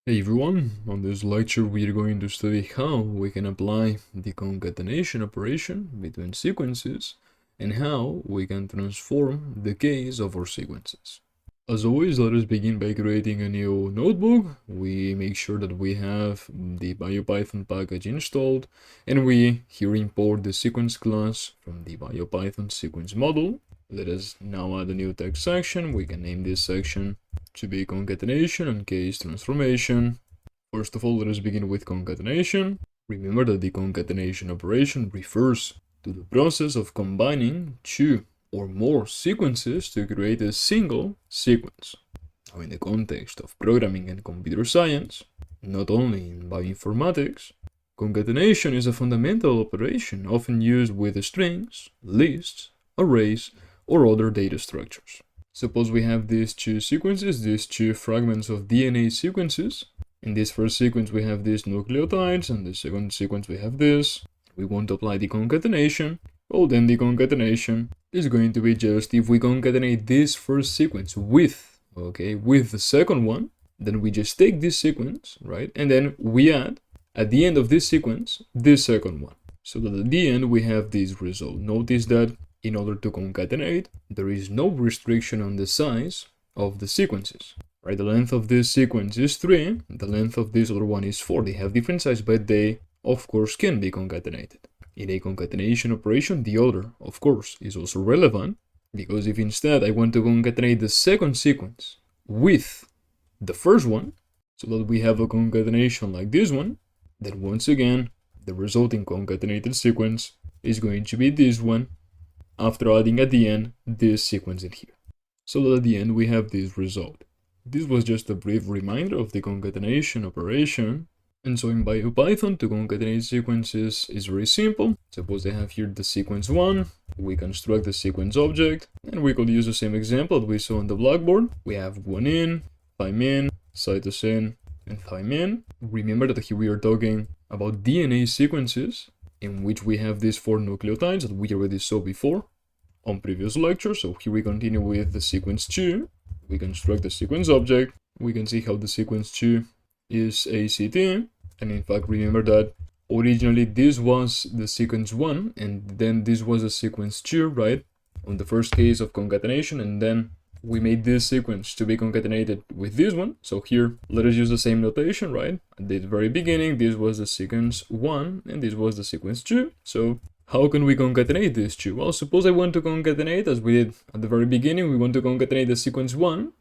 Hey everyone, on this lecture we are going to study how we can apply the concatenation operation between sequences and how we can transform the case of our sequences. As always, let us begin by creating a new notebook. We make sure that we have the Biopython package installed, and we here import the sequence class from the Biopython sequence model. Let us now add a new text section. We can name this section to be concatenation and case transformation. First of all, let us begin with concatenation. Remember that the concatenation operation refers to the process of combining two or more sequences to create a single sequence. Now, in the context of programming and computer science, not only in bioinformatics, concatenation is a fundamental operation often used with strings, lists, arrays, or other data structures. Suppose we have these two sequences, these two fragments of DNA sequences. In this first sequence we have these nucleotides, and the second sequence we have this. We want to apply the concatenation. Well, then the concatenation is going to be just if we concatenate this first sequence with the second one, then we just take this sequence, right? And then we add, at the end of this sequence, this second one. So that at the end we have this result. Notice that in order to concatenate, there is no restriction on the size of the sequences. Right, the length of this sequence is 3, the length of this other one is 4. They have different size, but they, of course, can be concatenated. In a concatenation operation, the order, of course, is also relevant, because if instead I want to concatenate the second sequence with the first one, so that we have a concatenation like this one, then once again, the resulting concatenated sequence is going to be this one, after adding at the end this sequence in here. So that at the end we have this result. This was just a brief reminder of the concatenation operation. And so in Biopython, to concatenate sequences is very simple. Suppose I have here the sequence 1, we construct the sequence object, and we could use the same example that we saw on the blackboard. We have guanine, thymine, cytosine, and thymine. Remember that here we are talking about DNA sequences in which we have these 4 nucleotides that we already saw before on previous lectures. So here we continue with the sequence 2. We construct the sequence object. We can see how the sequence 2 is ACT. And in fact, remember that originally this was the sequence 1, and then this was the sequence 2, right? On the first case of concatenation, and then we made this sequence to be concatenated with this one. So here, let us use the same notation, right? At the very beginning, this was the sequence 1, and this was the sequence 2. So how can we concatenate these two? Well, suppose I want to concatenate, as we did at the very beginning, we want to concatenate the sequence 1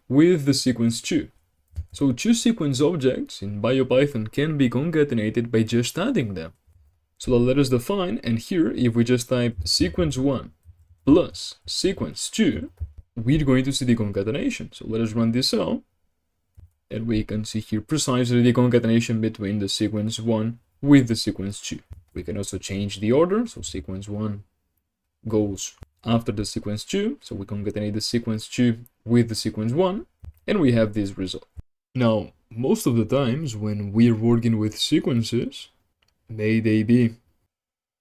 with the sequence 2. So two sequence objects in Biopython can be concatenated by just adding them. So let us define, and here, if we just type sequence 1 plus sequence 2, we're going to see the concatenation. So let us run this out, and we can see here precisely the concatenation between the sequence 1 with the sequence 2. We can also change the order, so sequence 1 goes after the sequence 2, so we concatenate the sequence 2 with the sequence 1, and we have this result. Now, most of the times when we are working with sequences, may they be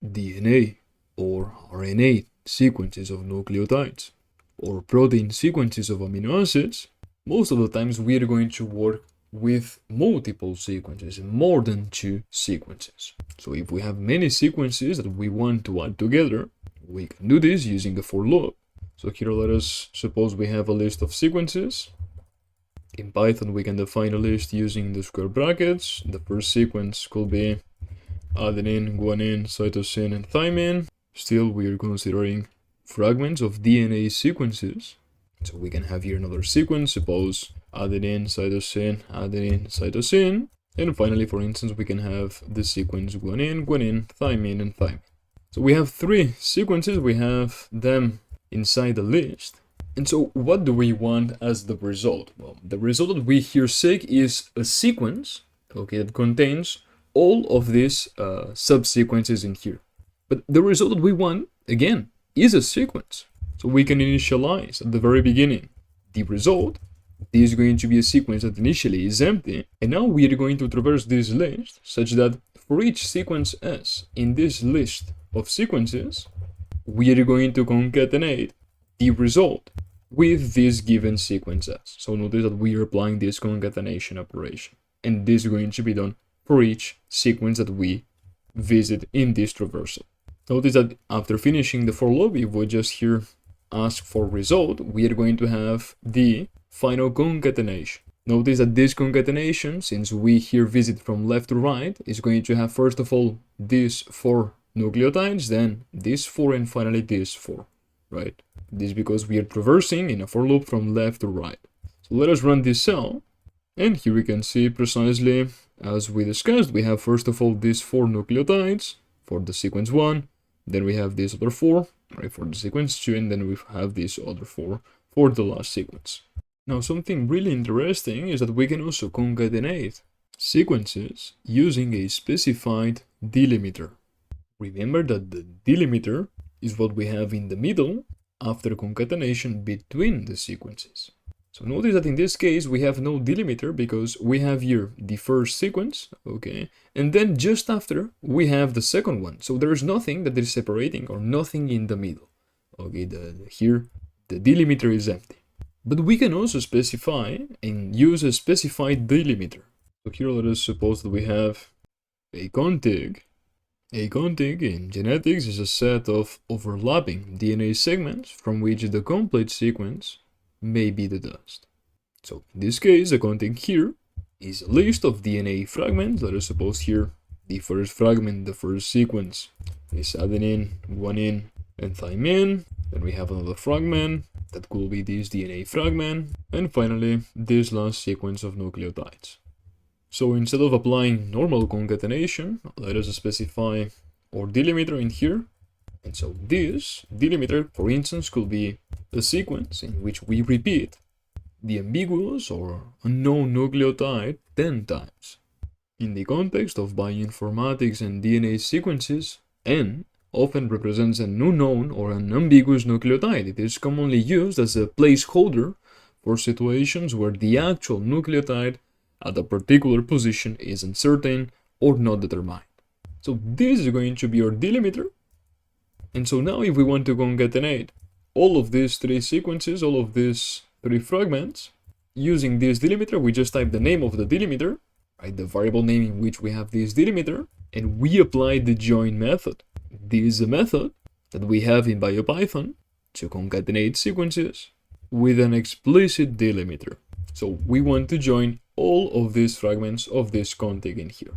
DNA or RNA sequences of nucleotides, or protein sequences of amino acids, most of the times we are going to work with multiple sequences, more than 2 sequences. So if we have many sequences that we want to add together, we can do this using a for loop. So here let us suppose we have a list of sequences. In Python we can define a list using the square brackets. The first sequence could be adenine, guanine, cytosine, and thymine. Still, we are considering fragments of DNA sequences. So we can have here another sequence, suppose adenine, cytosine, and finally, for instance, we can have the sequence guanine, thymine, and thymine. So we have 3 sequences, we have them inside the list. And so what do we want as the result? Well, the result that we here seek is a sequence, that contains all of these subsequences in here. But the result that we want, again, is a sequence. So we can initialize at the very beginning the result. This is going to be a sequence that initially is empty, and now we are going to traverse this list such that for each sequence S in this list of sequences, we are going to concatenate the result with this given sequence S. So notice that we are applying this concatenation operation. and this is going to be done for each sequence that we visit in this traversal. Notice that after finishing the for loop, if we just here ask for result, we are going to have the final concatenation. Notice that this concatenation, since we here visit from left to right, is going to have first of all these 4 nucleotides, then this 4, and finally this 4, right? This is because we are traversing in a for loop from left to right. So let us run this cell, and here we can see precisely as we discussed, we have first of all these 4 nucleotides for the sequence 1, then we have these other 4, right, for the sequence 2, and then we have these other 4 for the last sequence. Now, something really interesting is that we can also concatenate sequences using a specified delimiter. Remember that the delimiter is what we have in the middle after concatenation between the sequences. So notice that in this case we have no delimiter because we have here the first sequence, okay, and then just after we have the second one. So there is nothing that is separating or nothing in the middle. Okay, here the delimiter is empty. But we can also specify and use a specified delimiter. So here let us suppose that we have a contig. A contig in genetics is a set of overlapping DNA segments from which the complete sequence may be deduced. So in this case, the contig here is a list of DNA fragments. Let us suppose here the first fragment, the first sequence is adenine, guanine, and thymine. Then we have another fragment that could be this DNA fragment, and finally this last sequence of nucleotides. So instead of applying normal concatenation, let us specify our delimiter in here. And so this delimiter, for instance, could be a sequence in which we repeat the ambiguous or unknown nucleotide 10 times. In the context of bioinformatics and DNA sequences, N often represents an unknown or an ambiguous nucleotide. It is commonly used as a placeholder for situations where the actual nucleotide at a particular position is uncertain or not determined. So this is going to be our delimiter. And so now if we want to concatenate all of these 3 sequences, all of these 3 fragments, using this delimiter, we just type the name of the delimiter, right, the variable name in which we have this delimiter, and we apply the join method. This is a method that we have in Biopython to concatenate sequences with an explicit delimiter. So we want to join all of these fragments of this contig in here,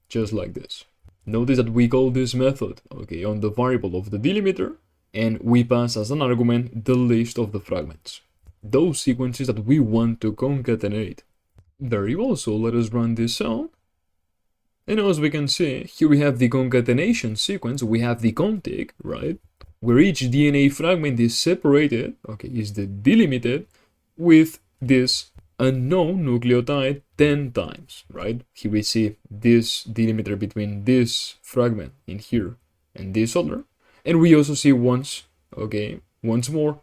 just like this. Notice that we call this method, okay, on the variable of the delimiter, and we pass as an argument the list of the fragments, those sequences that we want to concatenate. Very well, so let us run this cell. And as we can see, here we have the concatenation sequence, we have the contig, right, where each DNA fragment is separated, okay, is delimited with this unknown nucleotide 10 times, right? Here we see this delimiter between this fragment in here and this other, and we also see once more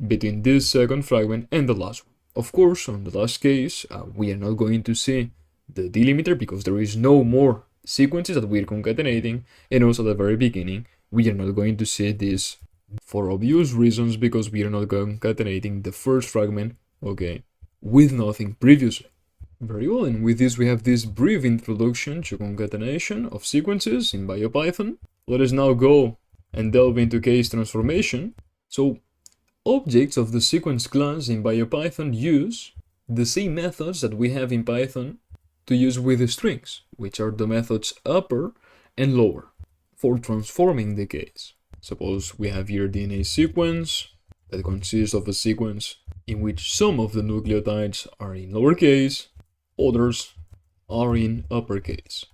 between this second fragment and the last one. Of course, on the last case, we are not going to see the delimiter because there is no more sequences that we are concatenating, and also at the very beginning, we are not going to see this for obvious reasons because we are not concatenating the first fragment, okay, with nothing previously. Very well, and with this we have this brief introduction to concatenation of sequences in Biopython. Let us now go and delve into case transformation. So, objects of the sequence class in Biopython use the same methods that we have in Python to use with the strings, which are the methods upper and lower, for transforming the case. Suppose we have here DNA sequence that consists of a sequence in which some of the nucleotides are in lowercase, others are in uppercase,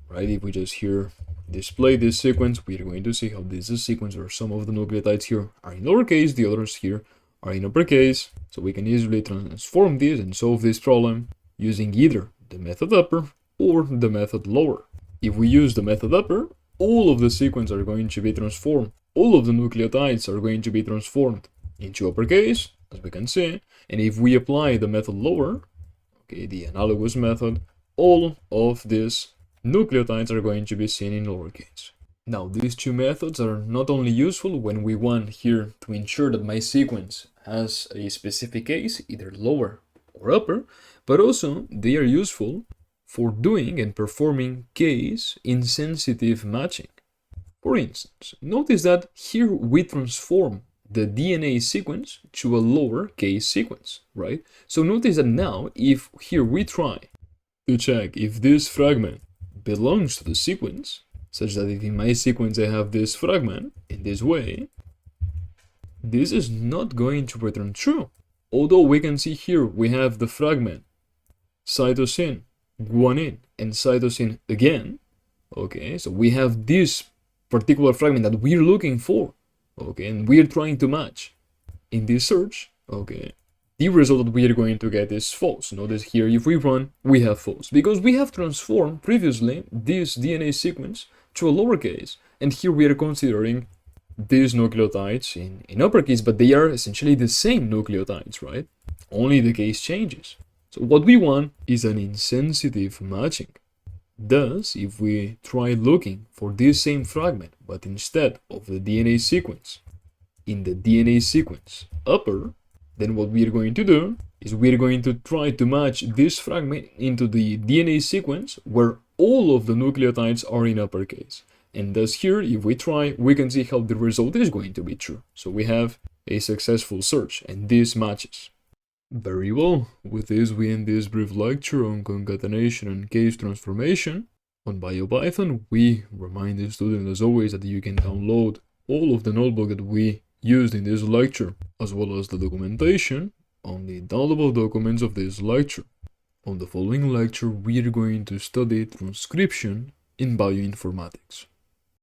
right? If we just here display this sequence, we are going to see how this is a sequence where some of the nucleotides here are in lowercase, the others here are in uppercase. So we can easily transform this and solve this problem using either the method upper or the method lower. If we use the method upper, all of the sequences are going to be transformed. All of the nucleotides are going to be transformed into uppercase, as we can see. And if we apply the method lower, okay, the analogous method, all of these nucleotides are going to be seen in lowercase. Now, these two methods are not only useful when we want here to ensure that my sequence has a specific case, either lower or upper, but also they are useful for doing and performing case-insensitive matching. For instance, notice that here we transform the DNA sequence to a lower case sequence, right? So notice that now, if here we try to check if this fragment belongs to the sequence, such that if in my sequence I have this fragment in this way, this is not going to return true. Although we can see here we have the fragment cytosine, guanine, and cytosine again. Okay, so we have this particular fragment that we're looking for. Okay, and we're trying to match in this search. Okay, the result that we are going to get is false. Notice here, if we run, we have false because we have transformed previously this DNA sequence to a lowercase, and here we are considering these nucleotides in uppercase, but they are essentially the same nucleotides, right? Only the case changes. So what we want is an insensitive matching. Thus, if we try looking for this same fragment, but instead of the DNA sequence, in the DNA sequence upper, then what we are going to do is we are going to try to match this fragment into the DNA sequence where all of the nucleotides are in uppercase. And thus here, if we try, we can see how the result is going to be true. So we have a successful search, and this matches. Very well, with this we end this brief lecture on concatenation and case transformation. On Biopython, we remind the student as always that you can download all of the notebook that we used in this lecture, as well as the documentation on the downloadable documents of this lecture. On the following lecture, we are going to study transcription in bioinformatics.